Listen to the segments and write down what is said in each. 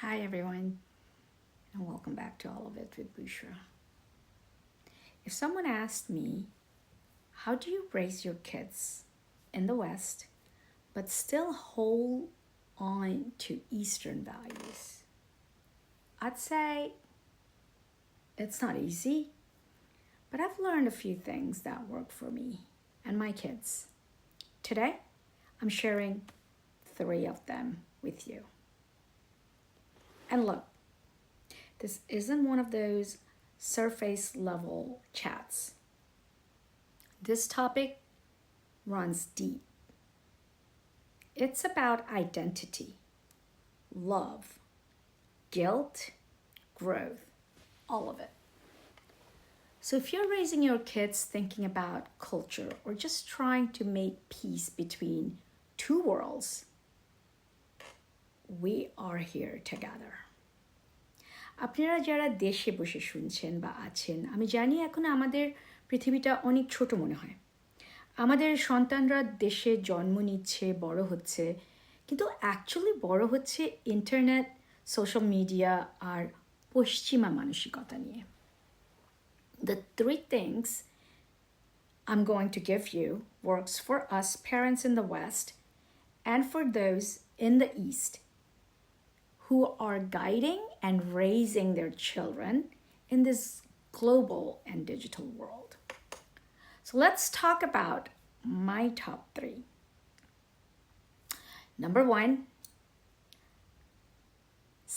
Hi everyone, and welcome back to All of It with Booshra. If someone asked me, how do you raise your kids in the West but still hold on to Eastern values? I'd say it's not easy, but I've learned a few things that work for me and my kids. Today, I'm sharing 3 of them with you. And look, this isn't one of those surface level chats. This topic runs deep. It's about identity, love, guilt, growth, all of it. So if you're raising your kids thinking about culture or just trying to make peace between 2 worlds, we are here together. আপনারা যারা দেশে বসে শুনছেন বা আছেন, আমি জানি এখন আমাদের পৃথিবীটা অনেক ছোট মনে হয়। আমাদের সন্তানরা দেশে জন্ম নিচ্ছে, বড় হচ্ছে, কিন্তু অ্যাকচুয়ালি বড় হচ্ছে ইন্টারনেট, সোশ্যাল মিডিয়া আর পশ্চিমা মানসিকতা নিয়ে। The 3 things I'm going to give you works for us parents in the West and for those in the East who are guiding and raising their children in this global and digital world. So let's talk about my top 3. Number 1,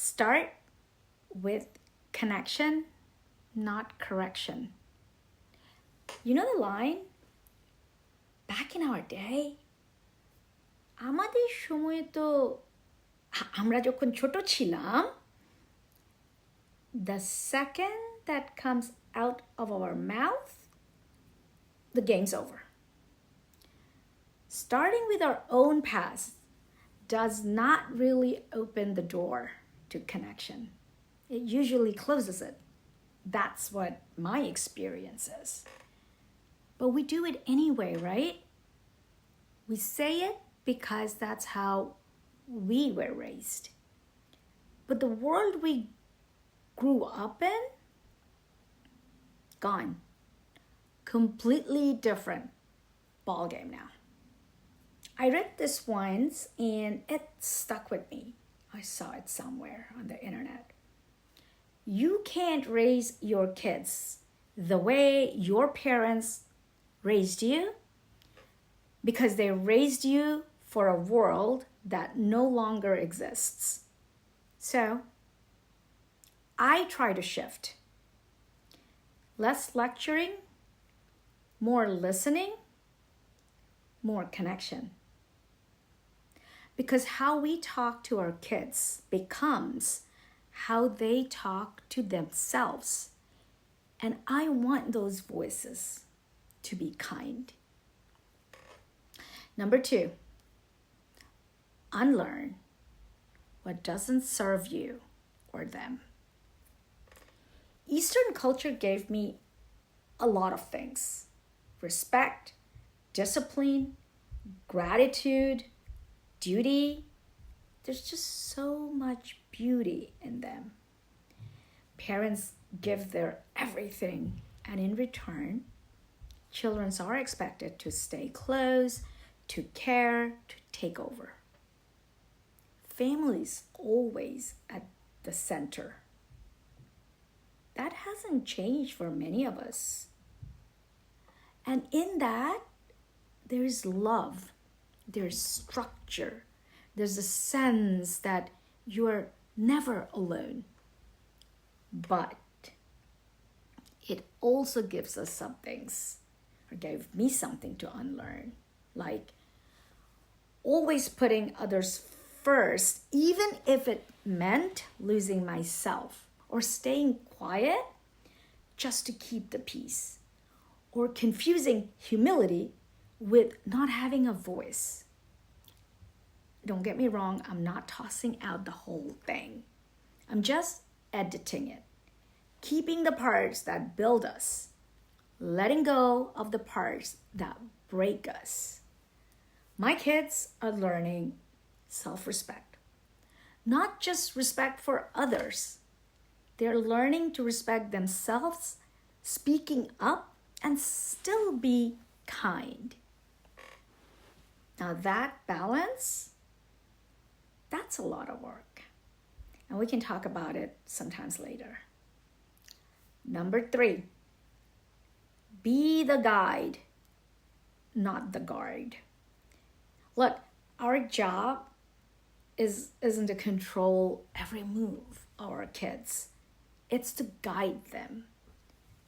start with connection, not correction. You know the line? Back in our day, আমাদের সময়ে তো আমরা যখন ছোট ছিলাম, the second that comes out of our mouth, the game's over. Starting with our own past does not really open the door to connection. It usually closes it. That's what my experience is. But we do it anyway, right? We say it because that's how we were raised. But the world we grew up in, gone. Completely different ballgame now. I read this once and it stuck with me. I saw it somewhere on the internet. You can't raise your kids the way your parents raised you because they raised you for a world that no longer exists. So, I try to shift. Less lecturing, more listening, more connection. Because how we talk to our kids becomes how they talk to themselves. And I want those voices to be kind. Number 2, unlearn what doesn't serve you or them. Eastern culture gave me a lot of things: respect, discipline, gratitude, duty. There's just so much beauty in them. Parents give their everything, and in return, children are expected to stay close, to care, to take over. Family's always at the center. That hasn't changed for many of us. And in that, there's love, there's structure, there's a sense that you're never alone. But it also gives us some things, or gave me something to unlearn, like always putting others first, even if it meant losing myself, or staying quiet just to keep the peace, or confusing humility with not having a voice. Don't get me wrong, I'm not tossing out the whole thing. I'm just editing it, keeping the parts that build us, letting go of the parts that break us. My kids are learning self-respect. not just respect for others. They're learning to respect themselves, speaking up, and still be kind. Now that balance, that's a lot of work. And we can talk about it sometimes later. Number 3, be the guide, not the guard. Look, our job isn't to control every move of our kids. It's to guide them.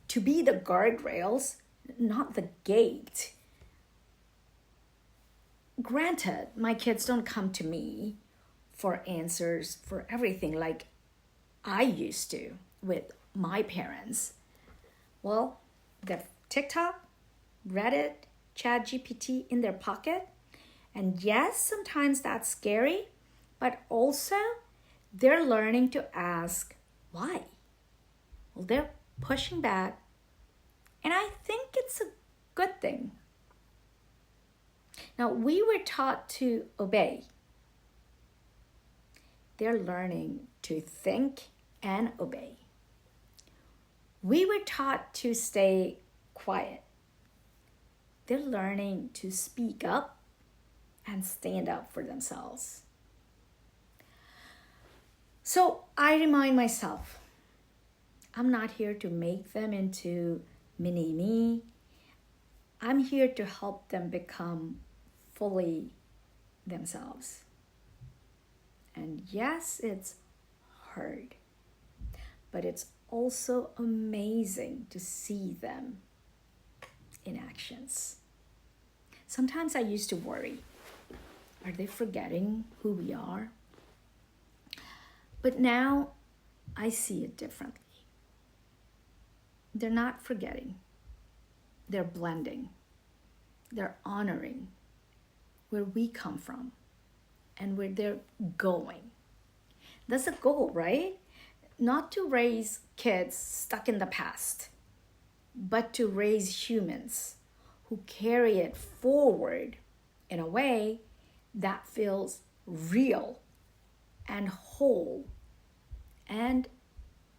To be the guardrails, not the gate. Granted, my kids don't come to me for answers for everything like I used to with my parents. Well, they have TikTok, Reddit, ChatGPT in their pocket. And yes, sometimes that's scary, but also they're learning to ask why. Well, they're pushing back, and I think it's a good thing. Now, we were taught to obey. They're learning to think and obey. We were taught to stay quiet. They're learning to speak up and stand up for themselves. So I remind myself, I'm not here to make them into mini me. I'm here to help them become fully themselves. And yes, it's hard, but it's also amazing to see them in actions. Sometimes I used to worry, are they forgetting who we are? But now I see it differently. They're not forgetting. They're blending. They're honoring where we come from and where they're going. That's the goal, right? Not to raise kids stuck in the past, but to raise humans who carry it forward in a way that feels real and whole and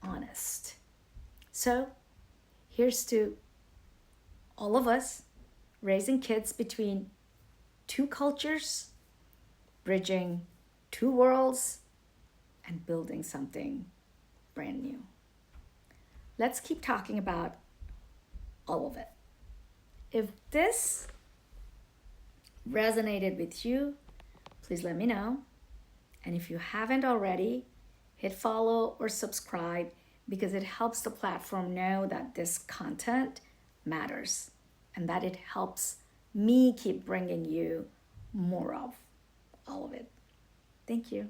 honest. So here's to all of us raising kids between two cultures, bridging two worlds, and building something brand new. Let's keep talking about all of it. If this resonated with you, please let me know. And if you haven't already, hit follow or subscribe because it helps the platform know that this content matters and that it helps me keep bringing you more of all of it. Thank you.